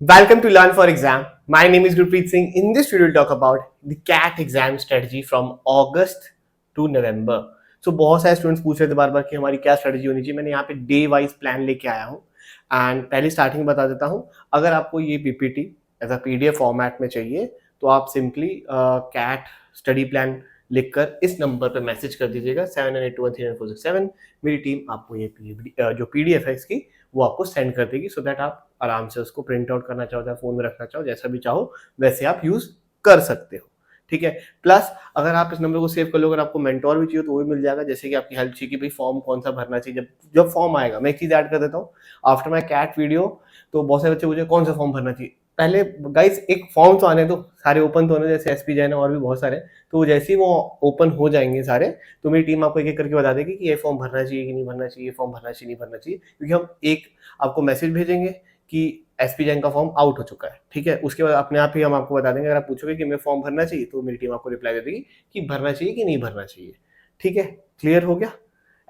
Welcome to Learn for Exam. My name is Gurpreet Singh. In this video, we'll talk about the CAT exam strategy from August to November. So बहुत सारे students पूछ रहे थे बार बार कि हमारी क्या strategy होनी चाहिए. मैंने यहाँ पे डे वाइज प्लान लेके आया हूँ एंड पहले स्टार्टिंग बता देता हूँ. अगर आपको ये PPT as a PDF format में चाहिए तो आप सिंपली कैट स्टडी प्लान लिखकर इस नंबर पर मैसेज कर दीजिएगा 7982139467. मेरी टीम आपको ये जो पीडीएफ है इसकी वो आपको सेंड कर देगी सो दैट आप आराम से उसको प्रिंट आउट करना चाहो, फोन में रखना चाहो, जैसा भी चाहो वैसे आप यूज कर सकते हो. ठीक है. प्लस अगर आप इस नंबर को सेव कर लो, अगर आपको मेंटोर भी चाहिए तो वो भी मिल जाएगा. जैसे कि आपकी हेल्प चाहिए कि भाई फॉर्म कौन सा भरना चाहिए, जब फॉर्म आएगा मैं एक चीज ऐड कर देता हूँ. आफ्टर माई कैट वीडियो तो बहुत सारे बच्चे पूछे कौन सा फॉर्म भरना चाहिए. पहले गाइस एक फॉर्म तो आने दो, सारे ओपन तो होने, जैसे एसपी जैन और भी बहुत सारे. तो जैसे ही वो ओपन हो जाएंगे सारे तो मेरी टीम आपको एक एक करके बता देगी कि ये फॉर्म भरना चाहिए कि नहीं भरना चाहिए, फॉर्म भरना चाहिए नहीं भरना चाहिए. क्योंकि हम एक आपको मैसेज भेजेंगे कि एसपी जैन का फॉर्म आउट हो चुका है. ठीक है. उसके बाद अपने आप ही हम आपको बता देंगे. अगर आप पूछोगे कि मैं फॉर्म भरना चाहिए तो मेरी टीम आपको रिप्लाई दे देगी कि भरना चाहिए कि नहीं भरना चाहिए. ठीक है. क्लियर हो गया.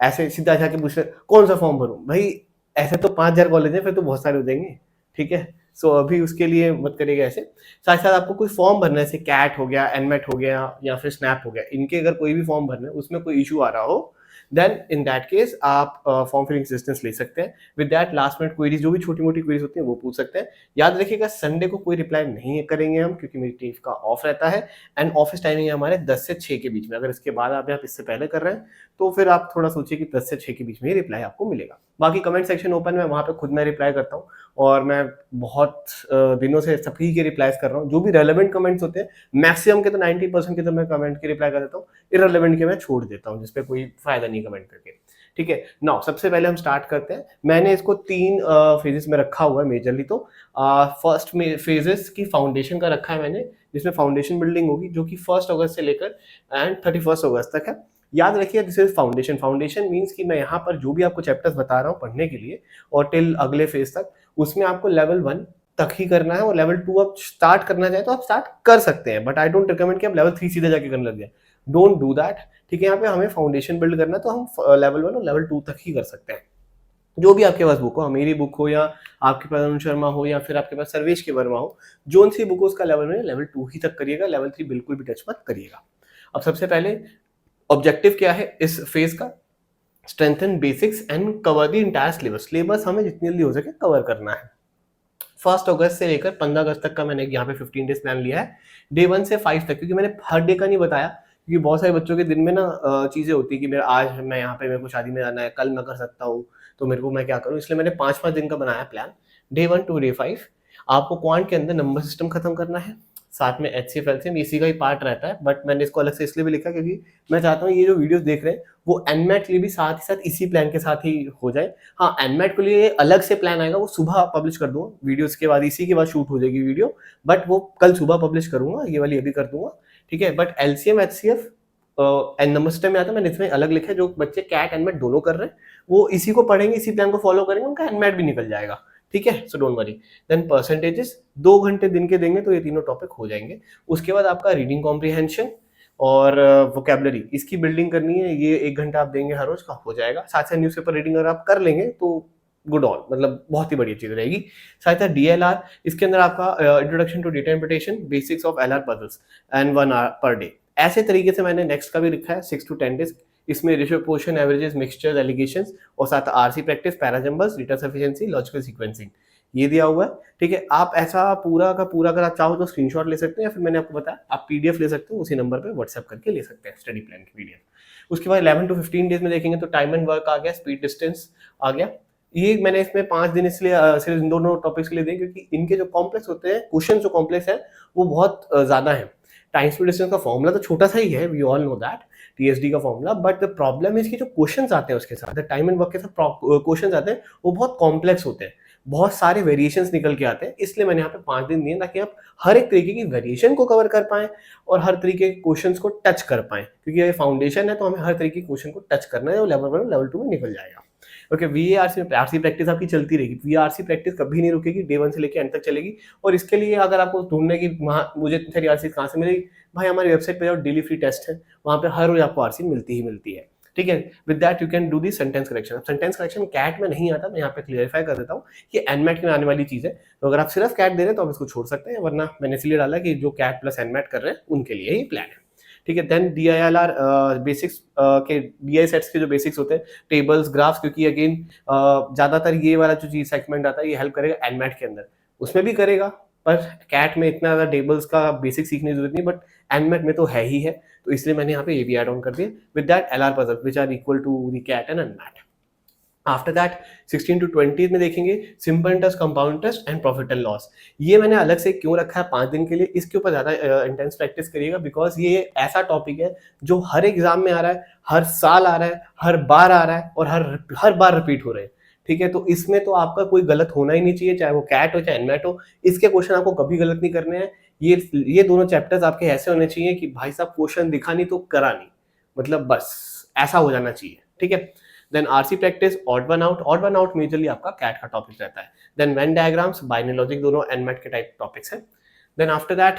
ऐसे सीधा जाके पूछ रहे कौन सा फॉर्म भरूं. भाई ऐसे तो 5,000 कॉलेज है, फिर तो बहुत सारे हो जाएंगे. ठीक है. सो अभी उसके लिए मत करिएगा ऐसे. साथ साथ आपको कोई फॉर्म भरना है, जैसे कैट हो गया, एनमेट हो गया या फिर स्नैप हो गया, इनके अगर कोई भी फॉर्म भरना है उसमें कोई इशू आ रहा हो देन इन दैट केस आप फॉर्म फिलिंग असिस्टेंस ले सकते हैं. With that last minute queries, जो भी छोटी मोटी क्वेरीज होती हैं वो पूछ सकते हैं. याद रखिएगा संडे को कोई रिप्लाई नहीं करेंगे हम, क्योंकि मेरी टीम का ऑफ रहता है एंड ऑफिस टाइमिंग है हमारे 10 से 6 के बीच में. अगर इसके बाद आप इससे पहले कर रहे हैं तो फिर आप थोड़ा सोचिए कि 10 से 6 के बीच में ही रिप्लाई आपको मिलेगा. बाकी कमेंट सेक्शन ओपन है, वहां पे खुद मैं रिप्लाई करता हूँ और मैं बहुत दिनों से सभी के रिप्लाईज कर रहा हूँ. जो भी रेलेवेंट कमेंट्स होते हैं मैक्सिमम के तो 90% के तो मैं कमेंट के रिप्लाई कर देता हूँ. इररिलेवेंट के मैं छोड़ देता हूँ, जिसपे कोई फायदा नहीं कमेंट करके. ठीक है. नाउ सबसे पहले हम स्टार्ट करते हैं. मैंने इसको 3 फेजेस में रखा हुआ है मेजरली. तो फर्स्ट में फेजेस की फाउंडेशन का रखा है मैंने, जिसमें फाउंडेशन बिल्डिंग होगी जो कि 1 अगस्त से लेकर एंड 31 अगस्त तक है. याद रखिए this is foundation. Foundation means कि मैं यहाँ पर जो भी आपको चैप्टर्स बता रहा हूँ पढ़ने के लिए और टिल अगले फेज तक, उसमें आपको लेवल 1 तक ही करना है. और लेवल 2 आप स्टार्ट करना चाहे तो आप स्टार्ट कर सकते हैं, बट आई डोंट रिकमेंड कि आप लेवल 3 सीधे जाके करने लग जाए. Don't do that. ठीक है. यहाँ पे हमें फाउंडेशन बिल्ड करना है तो हम लेवल 1 और लेवल 2 तक ही कर सकते हैं. जो भी आपके पास बुक हो, मेरी बुक हो या आपके पास अरुण शर्मा हो या फिर आपके पास सर्वेश के वर्मा हो, जोन सी बुक हो उसका लेवल 1 लेवल 2 ही तक करिएगा. लेवल 3 बिल्कुल भी टच मत करिएगा. अब सबसे पहले ऑब्जेक्टिव क्या है इस फेज का? Strengthen basics and cover the entire syllabus. Syllabus हमें जितनी जल्दी हो सके कवर करना है. 1 अगस्त से लेकर 15 अगस्त तक का मैंने यहाँ पे 15 डेज प्लान लिया है. डे 1 से 5 तक, क्योंकि मैंने हर डे का नहीं बताया, क्योंकि बहुत सारे बच्चों के दिन में ना चीजें होती है कि मेरा आज मैं यहाँ पे मेरे को शादी में जाना है, कल मैं कर सकता हूँ, तो मेरे को मैं क्या करूँ. इसलिए मैंने 5-5 दिन का बनाया प्लान. डे 1 टू डे 5 आपको क्वांट के अंदर नंबर सिस्टम खत्म करना है. साथ में HCF LCM इसी का ही पार्ट रहता है, बट मैंने इसको अलग से इसलिए भी लिखा क्योंकि मैं चाहता हूँ ये जो वीडियोस देख रहे हैं वो एनमेट के लिए भी साथ ही साथ इसी प्लान के साथ ही हो जाए. हाँ, एनमेट के लिए अलग से प्लान आएगा, वो सुबह पब्लिश कर दूंगा. वीडियोस के बाद इसी के बाद शूट हो जाएगी वीडियो, बट वो कल सुबह पब्लिश करूंगा. ये वाली अभी कर दूंगा. ठीक है. But LCM HCF and number system में आता है, मैंने इसमें अलग लिखा है. जो बच्चे कैट एनमेट दोनों कर रहे हैं वो इसी को पढ़ेंगे, इसी प्लान को फॉलो करेंगे, उनका एनमेट भी निकल जाएगा. ठीक है. So don't worry. Then percentages 2 घंटे दिन के देंगे तो ये तीनों टॉपिक हो जाएंगे. उसके बाद आपका रीडिंग कॉम्प्रिहेंशन और वोकेबलरी, इसकी बिल्डिंग करनी है. ये 1 घंटा आप देंगे हर रोज का, हो जाएगा. साथ साथ न्यूज़पेपर रीडिंग अगर आप कर लेंगे तो गुड ऑन, मतलब बहुत ही बढ़िया चीज रहेगी. साथ साथ DLR, इसके अंदर आपका introduction to data interpretation, basics of LR puzzles and 1 hour per day. ऐसे तरीके से मैंने नेक्स्ट का भी लिखा है 6 to 10 डेज. इसमें ratio, portion, averages, mixtures, alligations और साथ RC practice, parajumbles, data sufficiency, logical sequencing, ये दिया हुआ है. ठीक है. आप ऐसा पूरा का पूरा अगर आप चाहो तो स्क्रीनशॉट ले सकते हैं, या फिर मैंने आपको बताया आप PDF ले सकते हो, उसी नंबर पे व्हाट्सएप करके ले सकते हैं स्टडी प्लान की PDF. उसके बाद 11 to 15 डेज में देखेंगे तो टाइम एंड वर्क आ गया, स्पीड डिस्टेंस आ गया. ये मैंने इसमें 5 दिन इसलिए सिर्फ इन दोनों टॉपिक्स के लिए दिए क्योंकि इनके जो कॉम्प्लेक्स होते हैं, क्वेश्चन जो कॉम्प्लेक्स है वो बहुत ज्यादा है. टाइम स्पीड डिस्टेंस का फॉर्मूला तो छोटा सा ही है, we all know that, TSD का फॉर्मूला. बट द प्रॉब्लम है कि जो क्वेश्चंस आते हैं उसके साथ, टाइम एंड वर्क के साथ क्वेश्चंस आते हैं वो बहुत कॉम्प्लेक्स होते हैं, बहुत सारे वेरिएशंस निकल के आते हैं. इसलिए मैंने यहाँ पे 5 दिन दिए ताकि आप हर एक तरीके की वेरिएशन को कवर कर पाएं और हर तरीके के क्वेश्चंस को टच कर पाएं, क्योंकि ये फाउंडेशन है तो हमें हर तरीके के क्वेश्चन को टच करना है और लेवल 1 लेवल 2 में निकल जाएगा. ओके. VARC प्रैक्टिस आपकी चलती रहेगी. VARC प्रैक्टिस कभी नहीं रुकेगी, डे 1 से लेकर एंड तक चलेगी. और इसके लिए अगर आपको ढूंढने की मुझे इतनी सारी RC कहाँ से मिलेगी, भाई हमारी वेबसाइट पे जाओ, डेली फ्री टेस्ट है, वहाँ पे हर रोज आपको RC मिलती ही मिलती है. ठीक है। With that you can do the sentence correction. अब सेंटेंस करेक्शन कैट में नहीं आता, मैं यहाँ पे क्लियरिफाई कर देता हूँ कि एनमैट में आने वाली चीज है। तो अगर आप सिर्फ कैट दे रहे हैं तो आप इसको छोड़ सकते हैं, वरना मैंने इसलिए डाला कि जो कैट प्लस एनमैट कर रहे हैं उनके लिए ही प्लान है। ठीक है। देन DILR बेसिक्स के DI सेट्स के जो बेसिक्स होते हैं, टेबल्स, ग्राफ्स, क्योंकि अगेन ज्यादातर ये वाला जो चीज सेगमेंट आता है ये हेल्प करेगा एनमैट के अंदर, उसमें भी करेगा, पर कैट में इतना ज्यादा टेबल्स का बेसिक सीखने की जरूरत नहीं, बट एनमैट में तो है ही है, तो इसलिए मैंने यहाँ पे ये भी ऐड ऑन कर दिया। With that LR puzzle which are equal to the CAT and NMAT. After that 16 to 20 में देखेंगे simple interest, compound interest and profit and loss. ये मैंने अलग से क्यों रखा है 5 दिन के लिए, इसके ऊपर ज्यादा इंटेंस प्रैक्टिस करिएगा, बिकॉज ये ऐसा टॉपिक है जो हर एग्जाम में आ रहा है, हर साल आ रहा है, हर बार आ रहा है और हर बार रिपीट हो रहे हैं। ठीक है। तो इसमें तो आपका कोई गलत होना ही नहीं चाहिए, चाहे वो कैट हो चाहे एनमैट हो, इसके क्वेश्चन आपको कभी गलत नहीं करने हैं। ये दोनों चैप्टर्स आपके ऐसे होने चाहिए कि भाई साहब क्वेश्चन दिखा नहीं तो करा नहीं, मतलब बस ऐसा हो जाना चाहिए। ठीक है। Then RC practice, odd one out majorly आपका कैट का टॉपिक रहता है। Then Venn diagrams, binary logic, दोनों एनमैट के टाइप टॉपिक्स हैं। Then after that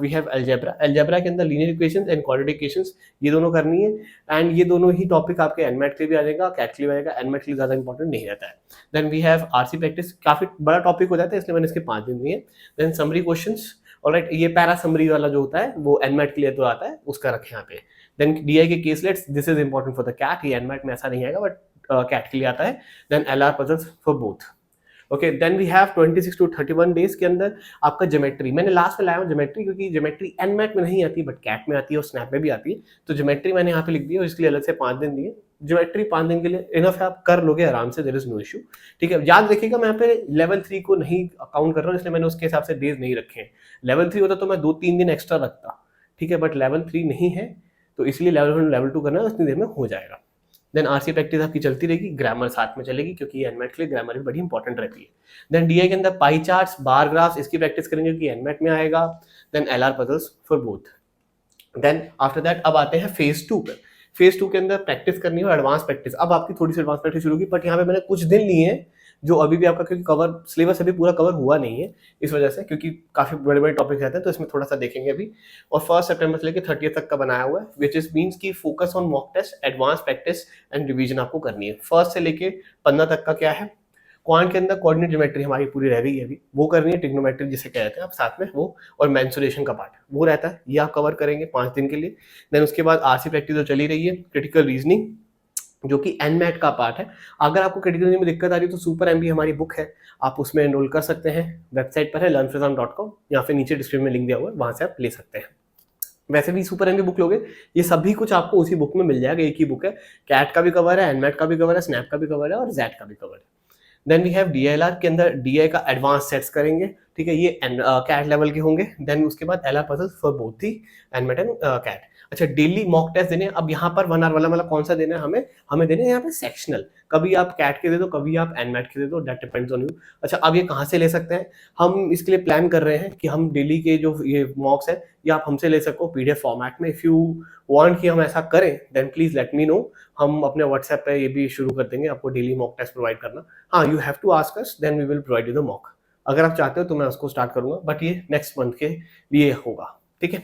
we have algebra के अंदर linear equations and quadratic equations, ये दोनों करनी है, एंड ये दोनों ही टॉपिक आपके एनमैट के लिए भी आ जाएगा, कैट के लिए भी आएगा, एनमैट के लिए ज्यादा इंपॉर्टेंट नहीं रहता है। Then we have RC practice, काफी बड़ा टॉपिक हो जाता है इसलिए मैंने इसके 5 दिन दिए। देन समरी क्वेश्चंस, ऑलराइट, ये पैरा समरी वाला जो होता है वो एनमैट के लिए तो आता है, उसका रखें यहाँ पे। देन DI के caselets, this is important for the CAT, ये एनमैट में ऐसा नहीं आएगा बट कैट के लिए आता है। Then LR puzzles for both. Okay. Then we have 26 to 31 days के अंदर आपका ज्योमेट्री, मैंने लास्ट में लाया हूँ ज्योमेट्री, क्योंकि ज्योमेट्री एनमैट में नहीं आती बट कैट में आती है और स्नैप में भी आती है, तो ज्योमेट्री मैंने यहाँ पे लिख दी है और इसके लिए अलग से 5 दिन दिए। ज्योमेट्री 5 दिन के लिए इनफ है, आप कर लोगे आराम से, देयर इज नो इशू। ठीक है। याद रखिएगा मैं यहाँ पे लेवल 3 को नहीं काउंट कर रहा हूँ, इसलिए मैंने उसके हिसाब से डेज नहीं रखे हैं। लेवल 3 होता तो मैं 2-3 दिन एक्स्ट्रा रखता, ठीक है, बट लेवल 3 नहीं है तो इसलिए लेवल 1 लेवल 2 करना है, उतनी देर में हो जाएगा। देन RC प्रैक्टिस आपकी चलती रहेगी, ग्रामर साथ में चलेगी क्योंकि एनमैट के लिए ग्रामर भी बड़ी इंपॉर्टेंट रहती है। देन DI के अंदर पाई चार्ट्स, बार ग्राफ्स, इसकी प्रैक्टिस करेंगे क्योंकि एनमैट में आएगा। Then LR puzzles for both. Then after that अब आते हैं फेज 2 पे। फेज 2 के अंदर प्रैक्टिस करनी है एडवांस प्रैक्टिस। अब आपकी थोड़ी सी एडवांस प्रैक्टिस शुरू होगी, बट यहाँ पे मैंने कुछ दिन लिए हैं जो अभी भी आपका, क्योंकि कवर सिलेबस अभी पूरा कवर हुआ नहीं है इस वजह से, क्योंकि काफी बड़े बड़े टॉपिक रहते हैं तो इसमें थोड़ा सा देखेंगे अभी। और 1 सितंबर से लेकर 30 तक का बनाया हुआ है, विच इज मीन्स की focus on mock test, advance practice and revision आपको करनी है। 1 से लेके 15 तक का क्या है, क्वांट के अंदर कोऑर्डिनेट ज्योमेट्री हमारी पूरी रह गई है अभी, वो करनी है, ट्रिग्नोमेट्री जिसे कहते हैं आप साथ में वो, और मेंसुरेशन का पार्ट वो रहता है, ये आप कवर करेंगे 5 दिन के लिए। देन उसके बाद RC प्रैक्टिस जो चली रही है, क्रिटिकल रीजनिंग जो कि एनमैट का पार्ट है। अगर आपको क्रिटिकल रीजनिंग में दिक्कत आ रही है तो सुपर MB हमारी बुक है, आप उसमें एनरोल कर सकते हैं, वेबसाइट पर है learnfrizam.com, या फिर नीचे डिस्क्रिप्शन में लिंक दिया हुआ है, वहां से आप ले सकते हैं। वैसे भी सुपर MB बुक लोगे ये सभी कुछ आपको उसी बुक में मिल जाएगा, एक ही बुक है, कैट का भी कवर है, एनमैट का भी कवर है, स्नैप का भी कवर है और जैट का भी कवर है। देन वी हैव DILR के अंदर DI का एडवांस सेट्स करेंगे, ठीक है, ये कैट लेवल के होंगे। देन उसके बाद LR पजल्स फॉर बोथ थी एनमैट एंड कैट। अच्छा, डेली मॉक टेस्ट देने, अब यहाँ पर 1 आवर वाला मतलब कौन सा देना है हमें देने हैं यहाँ पे सेक्शनल, कभी आप कैट के दे दो, कभी आप एनमैट के दे दो, दैट डिपेंड्स ऑन यू। अच्छा, अब ये कहाँ से ले सकते हैं, हम इसके लिए प्लान कर रहे हैं कि हम डेली के जो ये मॉक्स है ये आप हमसे ले सको PDF फॉर्मेट में। इफ यू वांट कि हम ऐसा करें then please let me know, हम अपने व्हाट्सएप पे ये भी शुरू कर देंगे आपको डेली मॉक टेस्ट प्रोवाइड करना। हाँ, you have to ask us, then we will provide you the mock. अगर आप चाहते हो तो मैं उसको स्टार्ट करूंगा, बट ये नेक्स्ट मंथ के लिए होगा, ठीक है।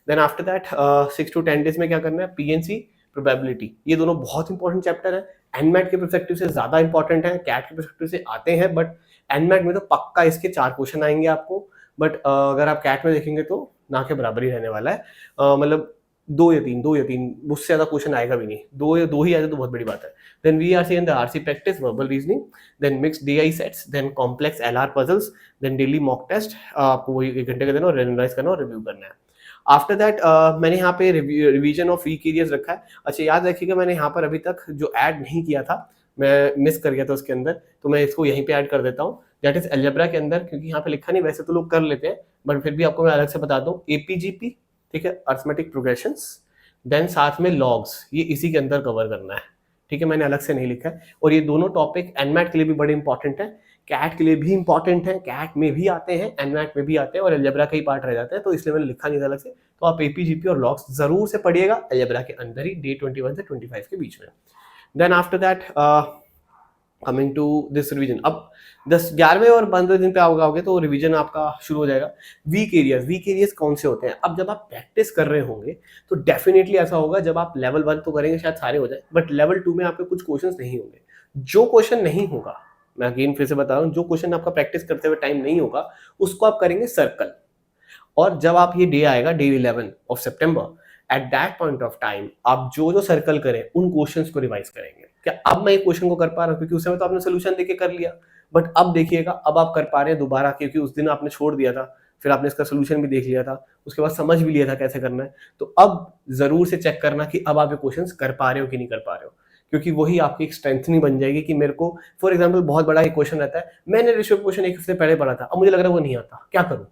Then after that 6 to 10 days में क्या करना है, PNC, प्रोबेबिलिटी, ये दोनों बहुत इंपॉर्टेंट चैप्टर है, एनमैट के परस्पेक्टिव से ज्यादा इंपॉर्टेंट है, कैट के परस्पेक्टिव से आते हैं, बट एनमैट में तो पक्का इसके 4 क्वेश्चन आएंगे आपको, बट अगर आप कैट में देखेंगे तो ना के बराबर ही रहने वाला है, मतलब 2 या 3, उससे ज्यादा क्वेश्चन आएगा भी नहीं, 2 ही आए तो बहुत बड़ी बात है। Then we are seeing the RC practice, verbal reasoning, then mix DI sets, then complex LR puzzles, then daily mock test, आपको वही 1 घंटे का देना और रेंडमाइज करना और रिव्यू करना है। आफ्टर दैट मैंने यहाँ पे रिवीजन ऑफ वीक एरियाज रखा है। अच्छा, याद रखिएगा मैंने यहाँ पर अभी तक जो ऐड नहीं किया था, मैं मिस कर गया था उसके अंदर, तो मैं इसको यहीं पे ऐड कर देता हूँ, दैट इज अलजेब्रा के अंदर, क्योंकि यहाँ पे लिखा नहीं, वैसे तो लोग कर लेते हैं बट फिर भी आपको मैं अलग से बता दूं, APGP, ठीक है, अर्थमेटिक प्रोग्रेशंस, देन साथ में लॉग्स, ये इसी के अंदर कवर करना है, ठीक है, मैंने अलग से नहीं लिखा है। और ये दोनों टॉपिक एनमैट के लिए भी बड़े इंपॉर्टेंट है, कैट के लिए भी इंपॉर्टेंट है, कैट में भी आते हैं, एनमैट में भी आते हैं और अलजेब्रा का ही पार्ट रह जाता है, तो इसलिए मैंने लिखा नहीं था अलग से। तो आप APGP और लॉग्स जरूर से पढ़िएगा अलजेब्रा के अंदर ही, डे 21 से 25 के बीच में। Then after that coming to this revision, अब 11वें और 15वें दिन पे आओगे तो रिवीजन आपका शुरू हो जाएगा। वीक एरियाज कौन से होते हैं? अब जब आप प्रैक्टिस कर रहे होंगे तो डेफिनेटली ऐसा होगा, जब आप लेवल 1 तो करेंगे शायद सारे हो जाए, बट लेवल 2 में आपके कुछ क्वेश्चंस नहीं होंगे। जो क्वेश्चन नहीं होगा, मैं अगेन फिर से बता रहा हूँ, जो क्वेश्चन आपका प्रैक्टिस करते हुए टाइम नहीं होगा उसको आप करेंगे सर्कल। और जब आप ये डे आएगा, day 11 of September, at that point of time आप जो जो सर्कल करें उन क्वेश्चंस को रिवाइज करेंगे। क्या अब मैं एक क्वेश्चन को कर पा रहा हूँ? क्योंकि उस समय तो आपने सोल्यूशन देके कर लिया, बट अब देखिएगा, अब आप कर पा रहे हैं दोबारा, क्योंकि उस दिन आपने छोड़ दिया था, फिर आपने इसका सोल्यूशन भी देख लिया था, उसके बाद समझ भी लिया था कैसे करना है। तो अब जरूर से चेक करना कि अब आप ये क्वेश्चन कर पा रहे हो कि नहीं कर पा रहे हो, क्योंकि वही आपकी एक स्ट्रेंथनिंग बन जाएगी कि मेरे को, फॉर एग्जाम्पल, बहुत बड़ा एक क्वेश्चन रहता है, मैंने रेशियो क्वेश्चन एक हफ्ते पहले पढ़ा था, अब मुझे लग रहा है वो नहीं आता, क्या करूं?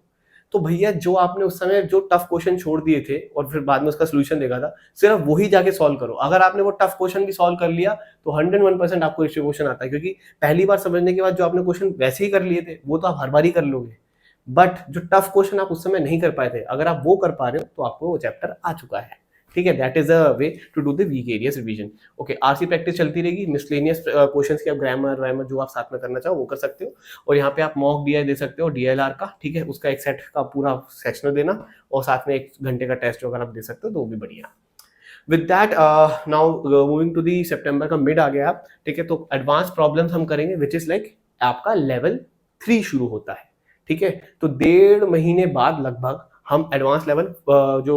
तो भैया जो आपने उस समय जो टफ क्वेश्चन छोड़ दिए थे और फिर बाद में उसका सोल्यूशन देखा था, सिर्फ वही जाके सॉल्व करो। अगर आपने वो टफ क्वेश्चन भी सॉल्व कर लिया तो 101% आपको रेशियो क्वेश्चन आता है, क्योंकि पहली बार समझने के बाद जो आपने क्वेश्चन वैसे ही कर लिए थे वो तो आप हर बार ही कर लोगे। बट जो टफ क्वेश्चन आप उस समय नहीं कर पाए थे, अगर आप वो कर पा रहे हो तो आपको वो चैप्टर आ चुका है। ठीक है, that is a way to do the weak areas revision. Okay, RC practice चलती रहेगी, मिसलेनियस क्वेश्चंस की आप ग्रामर वैमर जो आप साथ में करना चाहो वो कर सकते हो, और यहाँ पे आप मॉक डीआई दे सकते हो डीएलआर का। ठीक है, उसका एक सेट का पूरा सेक्शनल देना, और साथ में 1 घंटे का टेस्ट अगर आप दे सकते हो तो वो भी बढ़िया। With that now moving to the September का मिड आ गया आप। ठीक है, तो एडवांस प्रॉब्लम्स हम करेंगे, विच इज लाइक आपका लेवल 3 शुरू होता है। ठीक है, तो 1.5 महीने बाद लगभग हम एडवांस लेवल जो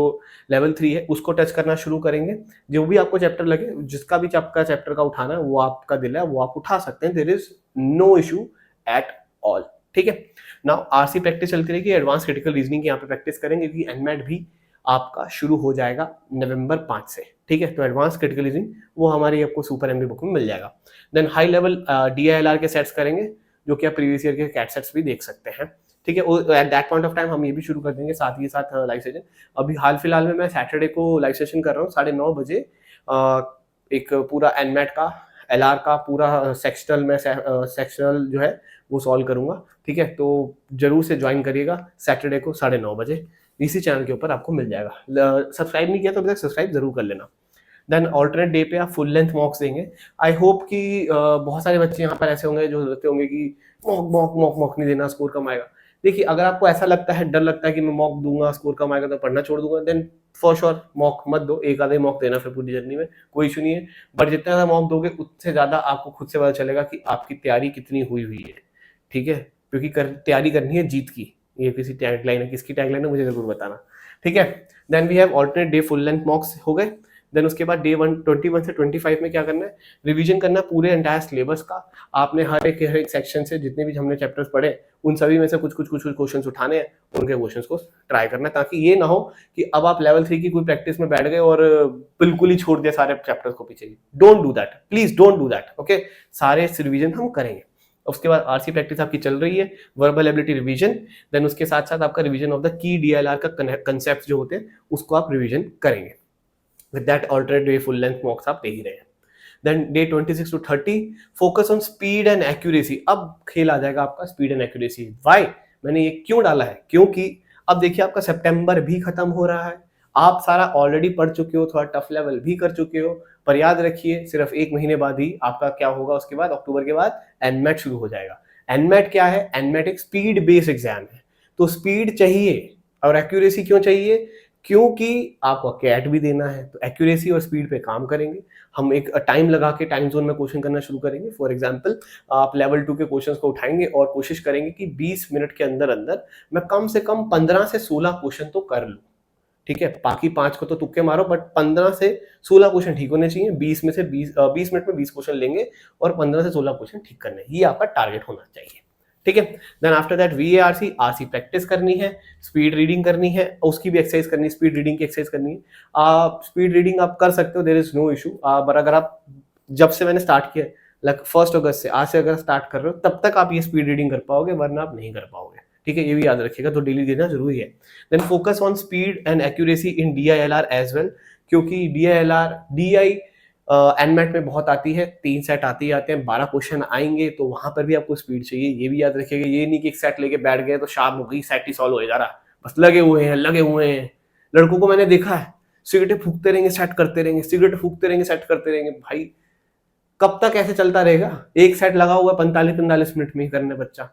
लेवल 3 है उसको टच करना शुरू करेंगे। जो भी आपको चैप्टर लगे, जिसका भी आपका चैप्टर का उठाना है वो आपका दिल है, वो आप उठा सकते हैं, there is no issue at all. ठीक है, नाउ आरसी प्रैक्टिस चलती रहेगी, एडवांस क्रिटिकल रीजनिंग की यहाँ पे प्रैक्टिस करेंगे, क्योंकि एनमेट भी आपका शुरू हो जाएगा नवंबर 5 से। ठीक है, तो एडवांस क्रिटिकल रीजनिंग वो हमारी आपको सुपर एमबी बुक में मिल जाएगा। देन हाई लेवल डीआईएलआर के सेट्स करेंगे, जो कि आप प्रीवियस ईयर के कैट सेट्स भी देख सकते हैं। ठीक है, at that point of time हम ये भी शुरू कर देंगे साथ ही साथ लाइव सेशन। अभी हाल फिलहाल में मैं सैटरडे को लाइव सेशन कर रहा हूँ 9:30 बजे, एक पूरा एनमेट का एलआर का पूरा सेक्शनल में सेक्शनल जो है वो सॉल्व करूंगा। ठीक है, तो जरूर से ज्वाइन करिएगा सैटरडे को 9:30 बजे, इसी चैनल के ऊपर आपको मिल जाएगा। सब्सक्राइब नहीं किया तो अभी तक सब्सक्राइब जरूर कर लेना। देन ऑल्टरनेट डे पे आप फुल लेंथ मॉक्स देंगे। आई होप कि बहुत सारे बच्चे यहाँ पर ऐसे होंगे जो रहते होंगे कि मॉक मॉक मॉक मॉक नहीं देना, स्कोर कम आएगा। देखिए, अगर आपको ऐसा लगता है, डर लगता है कि मैं मॉक दूंगा स्कोर कम आएगा तो पढ़ना छोड़ दूंगा, देन फॉर श्योर मॉक मत दो। एक आधे मॉक देना फिर पूरी जर्नी में, कोई इशू नहीं है। बट जितना ज्यादा मॉक दोगे उससे ज्यादा आपको खुद से पता चलेगा कि आपकी तैयारी कितनी हुई है। ठीक है, क्योंकि तैयारी करनी है जीत की। ये किसी टैगलाइन है, किसकी टैगलाइन है मुझे जरूर बताना। ठीक है, then we have alternate day full length mocks हो गए। देन उसके बाद डे 21 से 25 में क्या करना है, रिवीजन करना है पूरे एंटायर सिलेबस का। आपने हर एक सेक्शन से जितने भी हमने चैप्टर्स पढ़े उन सभी में से कुछ क्वेश्चंस उठाने हैं, उनके क्वेश्चंस को ट्राई करना है, ताकि ये ना हो कि अब आप लेवल 3 की कोई प्रैक्टिस में बैठ गए और बिल्कुल ही छोड़ दिया सारे चैप्टर्स को पीछे। Don't do that, please don't do that. Okay, सारे रिवीजन हम करेंगे। उसके बाद आरसी प्रैक्टिस आपकी चल रही है, वर्बल एबिलिटी रिवीजन। देन उसके साथ साथ आपका revision of the key DLR का कंसेप्ट जो होते हैं उसको आप रिवीजन करेंगे। With that alternate day full length mocks आप दे ही रहे हैं। Then day 26 to 30 focus on speed and accuracy. अब खेल आ जाएगा आपका स्पीड एंड एक्यूरेसी। व्हाई मैंने ये क्यों डाला है, क्योंकि अब देखिए आपका सितंबर भी खत्म हो रहा है, आप सारा ऑलरेडी पढ़ चुके हो, थोड़ा टफ लेवल भी कर चुके हो, पर याद रखिए सिर्फ 1 महीने बाद ही आपका क्या होगा, उसके बाद अक्टूबर के बाद एनमेट शुरू हो जाएगा। एनमेट क्या है? एनमेट एक स्पीड बेस्ड एग्जाम है, तो स्पीड चाहिए। और एक्यूरेसी क्यों चाहिए? क्योंकि आपको कैट भी देना है, तो एक्यूरेसी और स्पीड पे काम करेंगे। हम एक टाइम लगा के टाइम जोन में क्वेश्चन करना शुरू करेंगे। फॉर एग्जांपल, आप लेवल 2 के क्वेश्चंस को उठाएंगे और कोशिश करेंगे कि 20 मिनट के अंदर अंदर मैं कम से कम 15 से 16 क्वेश्चन तो कर लूं। ठीक है, बाकी 5 को तो तुक्के मारो, बट 15 से 16 क्वेश्चन ठीक होने चाहिए। 20 में से 20 मिनट में 20 क्वेश्चन लेंगे और 15 से 16 क्वेश्चन ठीक करने हैं, ये आपका टारगेट होना चाहिए। ठीक है, then after that VARC RC practice करनी है, स्पीड रीडिंग करनी है, उसकी भी एक्सरसाइज करनी है, स्पीड रीडिंग की एक्सरसाइज करनी है। आप स्पीड रीडिंग आप कर सकते हो, देयर इज नो इशू। पर अगर आप, जब से मैंने स्टार्ट किया लाइक 1 अगस्त से, आज से अगर स्टार्ट कर रहे हो तब तक आप ये स्पीड रीडिंग कर पाओगे, वरना आप नहीं कर पाओगे। ठीक है, ये भी याद रखिएगा, तो डेली देना जरूरी है। Then focus on speed and accuracy in DILR as well, क्योंकि डीआईएलआर डीआई एनमेट में बहुत आती है, 3 सेट आते हैं, 12 क्वेश्चन आएंगे, तो वहां पर भी आपको स्पीड चाहिए, ये भी याद रखिएगा। ये नहीं कि एक सेट लेके बैठ गए तो शाम हो गई, सेट ही सॉल्व हो जा रहा, बस लगे हुए हैं। लड़कों को मैंने देखा है, सिगरेटें फूकते रहेंगे, सेट करते रहेंगे, सिगरेट फूकते रहेंगे, सेट करते रहेंगे। भाई कब तक ऐसे चलता रहेगा? एक सेट लगा हुआ 45-45 मिनट में ही करने बच्चा,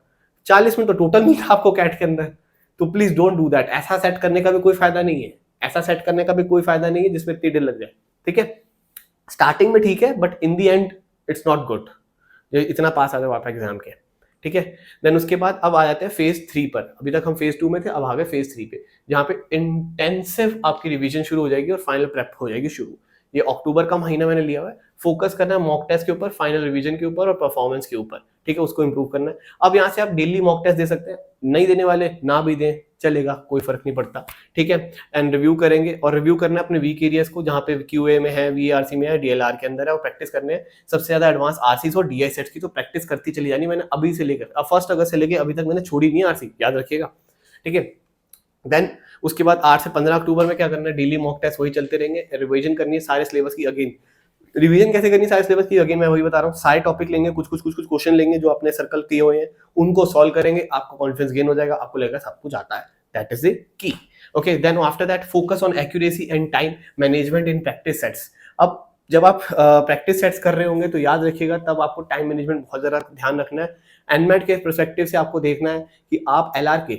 40 मिनट तो टोटल मिलता है आपको कैट के अंदर। तो प्लीज डोंट डू दैट। ऐसा सेट करने का भी कोई फायदा नहीं है, ऐसा सेट करने का भी कोई फायदा नहीं है जिसमें इतनी देर लग जाए। ठीक है, स्टार्टिंग में ठीक है, but in the and it's not good इतना पास आ जाओ आप एग्जाम के। ठीक है, देन उसके बाद अब आ जाते हैं फेज 3 पर। अभी तक हम फेज 2 में थे, अब आ गए फेज 3 पे, जहाँ पे इंटेंसिव आपकी रिवीजन शुरू हो जाएगी और फाइनल प्रेप हो जाएगी शुरू। ये अक्टूबर का महीना मैंने लिया हुआ है, फोकस करना है मॉक टेस्ट के ऊपर, फाइनल रिवीजन के ऊपर और परफॉर्मेंस के ऊपर। ठीक है, उसको इंप्रूव करना है। अब यहाँ से आप डेली मॉक टेस्ट दे सकते हैं, नहीं देने वाले ना भी दें चलेगा, कोई फर्क नहीं पड़ता। ठीक है, एंड रिव्यू करेंगे, और रिव्यू करना है अपने वीक एरियाज को, जहाँ पे क्यूए में है, वीआरसी में है, डीएलआर के अंदर है, और प्रैक्टिस करने हैं सबसे ज्यादा एडवांस आरसीज और डीआई सेट्स की। तो प्रैक्टिस करती चली जानी। मैंने अभी से लेकर अब 1 अगस्त से लेकर अभी तक मैंने छोड़ी नहीं आरसी, याद रखिएगा। ठीक है, देन उसके बाद 8 से 15 अक्टूबर में क्या करना है, डेली मॉक टेस्ट वही चलते रहेंगे, रिवीजन करनी है सारे सिलेबस की। अगेन रिवीजन कैसे करनी है सारे सिलेबस की, अगेन मैं वही बता रहा हूँ, सारे टॉपिक लेंगे, कुछ क्वेश्चन लेंगे जो अपने सर्कल किए हुए हैं, उनको सॉल्व करेंगे, आपको कॉन्फिडेंस गेन हो जाएगा, आपको लगेगा सब कुछ आता है। That is the key. Okay, then after that focus on accuracy and time management in practice sets. अब जब आप प्रैक्टिस सेट्स कर रहे होंगे तो याद रखिएगा, तब आपको टाइम मैनेजमेंट बहुत ज्यादा ध्यान रखना है। एनमेट के परस्पेक्टिव से आपको देखना है कि आप एलआर के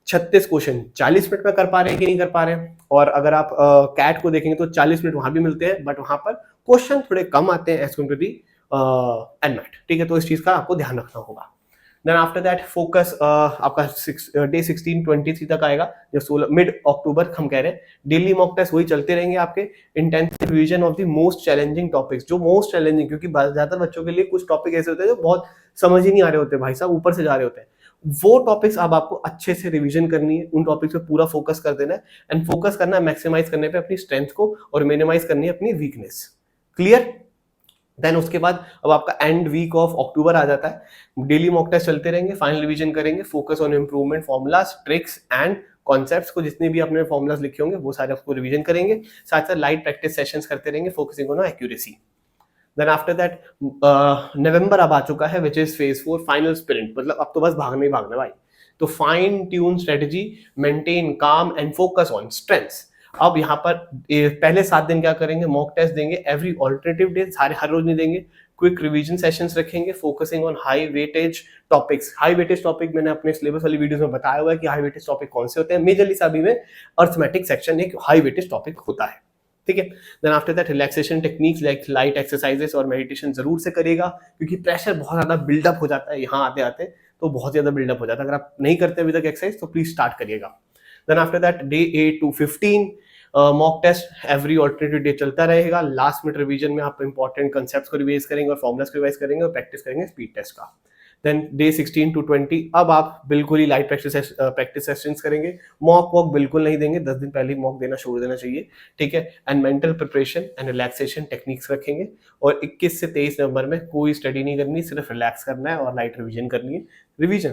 36 क्वेश्चन 40 मिनट में कर पा रहे हैं कि नहीं कर पा रहे हैं। और अगर आप कैट को देखेंगे तो 40 मिनट वहां भी मिलते हैं, बट वहां पर क्वेश्चन थोड़े कम आते हैं as compare to the NMAT. ठीक है, तो इस चीज का आपको ध्यान रखना होगा। देन आफ्टर दैट फोकस आपका डे 16-23 तक आएगा, जो 16 मिड अक्टूबर हम कह रहे हैं। डेली मॉक टेस्ट वही चलते रहेंगे आपके। Intensive revision of the most challenging topics, जो मोस्ट चैलेंजिंग, क्योंकि ज्यादातर बच्चों के लिए कुछ टॉपिक ऐसे होते हैं जो बहुत समझ ही नहीं आ रहे होते भाई साहब, ऊपर से जा रहे होते हैं। वो टॉपिक्स अब आपको अच्छे से रिवीजन करनी है, उन टॉपिक्स पे पूरा फोकस कर देना है, एंड फोकस करना है मैक्सिमाइज करने पे अपनी स्ट्रेंथ को, और मिनिमाइज करनी है अपनी वीकनेस। क्लियर? देन उसके बाद अब आपका एंड वीक ऑफ अक्टूबर आ जाता है। डेली मॉक टेस्ट चलते रहेंगे, फाइनल रिवीजन करेंगे, focus on improvement formulas, tricks and concepts को, जितने भी आपने फॉर्मुलाज लिखे होंगे वो सारे आपको रिवीजन करेंगे। साथ साथ लाइट प्रैक्टिस सेशंस करते रहेंगे, focusing on accuracy. Then after that November अब आ चुका है, which is phase 4 final sprint. मतलब अब तो बस भागना ही भागना भाई। तो fine tune strategy, maintain calm and focus on strengths. अब यहाँ पर पहले 7 दिन क्या करेंगे, मॉक टेस्ट देंगे एवरी ऑल्टरनेटिव डे, सारे हर रोज नहीं देंगे। क्विक रिवीजन सेशंस रखेंगे, focusing on high weightage topics. High weightage topic मैंने अपने सिलेबस वाली वीडियोस में बताया हुआ है कि हाई वेटेज टॉपिक कौन से होते हैं। मेजरली सभी में अर्थमेटिक सेक्शन एक हाई वेटेज टॉपिक होता है। ठीक है, then after that relaxation techniques like light exercises और मेडिटेशन जरूर से करेगा, क्योंकि प्रेशर बहुत ज्यादा बिल्डअप हो जाता है यहाँ आते आते, तो बहुत ज्यादा बिल्डअप हो जाता है। अगर आप नहीं करते अभी तक एक्सरसाइज तो प्लीज स्टार्ट करिएगा। Then after that day 8 to 15 mock test every alternative day चलता रहेगा। लास्ट मिनट रिवीजन में आप इंपॉर्टेंट कंसेप्ट्स को रिवाइज करेंगे और फॉर्मुलास को रिवाइज करेंगे और प्रैक्टिस करेंगे स्पीड टेस्ट का। देन डे 16 to 20 अब आप बिल्कुल ही लाइट प्रैक्टिस सेशंस करेंगे, मॉक वॉक बिल्कुल नहीं देंगे, 10 दिन पहले मॉक देना छोड़ देना चाहिए। ठीक है, and mental preparation and relaxation techniques रखेंगे। और 21 से 23 नवंबर में कोई स्टडी नहीं करनी, सिर्फ रिलैक्स करना है और लाइट रिवीजन करनी है,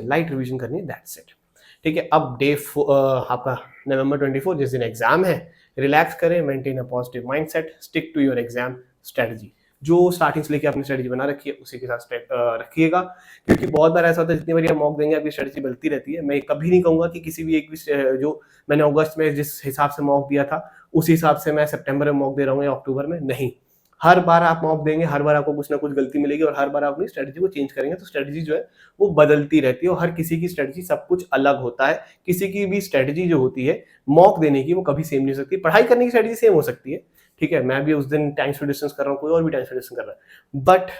लाइट रिवीजन करनी है, दैट्स इट। ठीक है, अब डे आपका नवंबर 24 जिस दिन एग्जाम है, रिलैक्स करें, maintain a positive mindset, stick to your exam strategy. जो स्टार्टिंग से लेके आपने स्ट्रेटजी बना रखी है उसी के साथ रखिएगा, क्योंकि बहुत बार ऐसा होता है जितनी बार आप मॉक देंगे आपकी स्ट्रेटजी बदलती रहती है। मैं कभी नहीं कहूंगा कि किसी भी एक भी जो मैंने अगस्त में जिस हिसाब से मॉक दिया था उस हिसाब से मैं सितंबर में मॉक दे रहा हूँ या अक्टूबर में, नहीं। हर बार आप मॉक देंगे, हर बार आपको कुछ ना कुछ गलती मिलेगी और हर बार आप अपनी स्ट्रेटजी को चेंज करेंगे, तो स्ट्रेटजी जो है वो बदलती रहती है और हर किसी की स्ट्रेटजी सब कुछ अलग होता है। किसी की भी स्ट्रेटजी जो होती है मॉक देने की वो कभी सेम नहीं हो सकती। पढ़ाई करने की स्ट्रेटजी सेम हो सकती है, ठीक है, मैं भी उस दिन टाइम स्पीड डिस्टेंस कर रहा हूँ, कोई और भी टाइम स्पीड डिस्टेंस कर रहा है, बट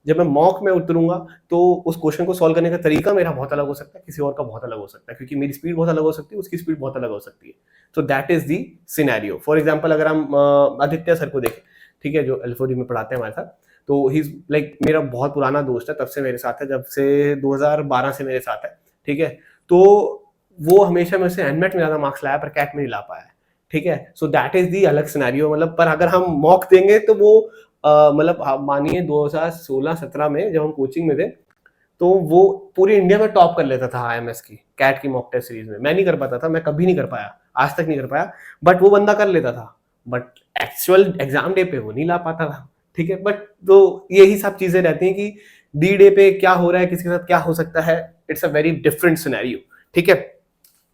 जब मैं मॉक में उतरूंगा तो उस क्वेश्चन को सॉल्व करने का तरीका मेरा बहुत अलग हो सकता है, किसी और का बहुत अलग हो सकता है, क्योंकि मेरी स्पीड बहुत अलग हो सकती है, उसकी स्पीड बहुत अलग हो सकती है। तो that is the scenario. For example अगर हम आदित्य सर को देखें, ठीक है, जो एल्फोरी में पढ़ाते हैं हमारे साथ, तो ही लाइक मेरा बहुत पुराना दोस्त है, तब से मेरे साथ है, जब से 2012 से मेरे साथ है। ठीक है, तो वो हमेशा मेरे से एनमेट में ज्यादा मार्क्स लाया पर कैट में नहीं ला पाया। ठीक है, सो दैट इज दी अलग सिनेरियो। मतलब पर अगर हम मॉक देंगे तो वो मतलब मानिए 2016-17 में जब हम कोचिंग में थे तो वो पूरी इंडिया में टॉप कर लेता था IMS की कैट की मॉक टेस्ट सीरीज में। मैं नहीं कर पाता था, मैं कभी नहीं कर पाया, आज तक नहीं कर पाया, बट वो बंदा कर लेता था, बट एक्चुअल एग्जाम डे पे वो नहीं ला पाता था। ठीक है, बट तो यही सब चीजें रहती हैं कि डी डे पे क्या हो रहा है, किसके साथ क्या हो सकता है, it's a very different scenario. ठीक है,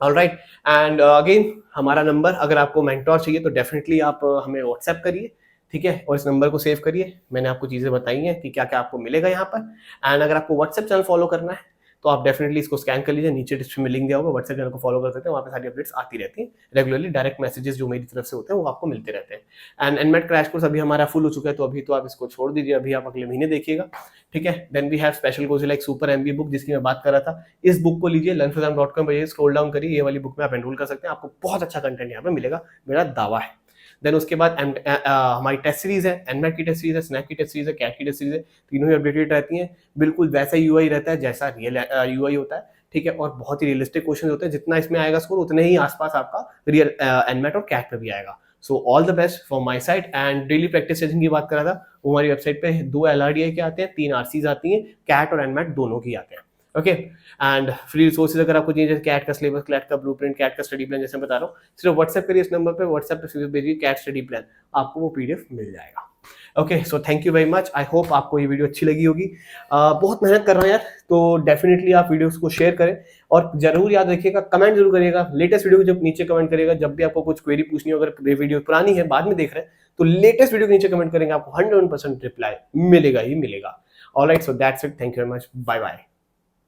ऑलराइट, एंड अगेन हमारा नंबर, अगर आपको मेंटोर चाहिए तो डेफिनेटली आप हमें व्हाट्सएप करिए। ठीक है, और इस नंबर को सेव करिए, मैंने आपको चीजें बताई हैं कि क्या क्या आपको मिलेगा यहाँ पर। एंड अगर आपको व्हाट्सएप चैनल फॉलो करना है तो आप डेफिनेटली इसको स्कैन कर लीजिए, नीचे डिस्क्रिप्शन में लिंक दिया होगा, व्हाट्सएप चैनल को फॉलो कर सकते हैं, वहाँ पे सारी अपडेट्स आती रहती हैं रेगुलरली, डायरेक्ट मैसेजेस जो मेरी तरफ से होते हैं वो आपको मिलते रहते हैं। एंड एनमेट क्रैश कोर्स अभी हमारा फुल हो चुका है, तो अभी तो आप इसको छोड़ दीजिए, अभी आप अगले महीने देखिएगा, ठीक है। Then we have special course like super MB book, जिसकी मैं बात कर रहा था, इस बुक को लीजिए, learnforexam.com पर स्क्रॉल डाउन करिए, ये वाली बुक में आप एनरोल कर सकते हैं, आपको बहुत अच्छा कंटेंट यहाँ पे मिलेगा, मेरा दावा है। देन उसके बाद हमारी टेस्ट सीरीज है, एनमेट की टेस्ट सीरीज है, स्नैप की टेस्ट सीरीज है, कैट की टेस्ट सीरीज है, तीनों ही अपडेटेड रहती हैं, बिल्कुल वैसा यूआई रहता है जैसा रियल यूआई होता है, ठीक है, और बहुत ही रियलिस्टिक क्वेश्चन होते हैं, जितना इसमें आएगा स्कोर उतने ही आसपास आपका रियल एनमेट और कैट पे भी आएगा। So all the best from my side. And daily practice session की बात कर रहा था, वो हमारी वेबसाइट पे 2 LRDI के आते हैं, 3 RCs आती हैं, कैट और एनमेट दोनों की आते हैं, ओके। एंड फ्री रिसोर्सेज अगर आपको चाहिए, जैसे कैट का सिलेबस, कैट का ब्लूप्रिंट, कैट का स्टडी प्लान, जैसे मैं बता रहा हूँ, सिर्फ व्हाट्सएप करिए, इस नंबर पे व्हाट्सएप पे भेजिए कैट स्टडी प्लान, आपको वो PDF मिल जाएगा। Okay, so thank you very much, I hope आपको ये वीडियो अच्छी लगी होगी। बहुत मेहनत कर रहा हूँ यार, तो डेफिनेटली आप वीडियोस को शेयर करें, और जरूर याद रखिएगा, कमेंट जरूर करिएगा, लेटेस्ट वीडियो को जब नीचे कमेंट करिएगा, जब भी आपको कुछ क्वेरी पूछनी हो, अगर वीडियो पुरानी है बाद में देख रहे हैं तो लेटेस्ट वीडियो के नीचे कमेंट करेंगे, आपको 100% रिप्लाई मिलेगा ही मिलेगा। Alright, so that's it, thank you very much, bye bye.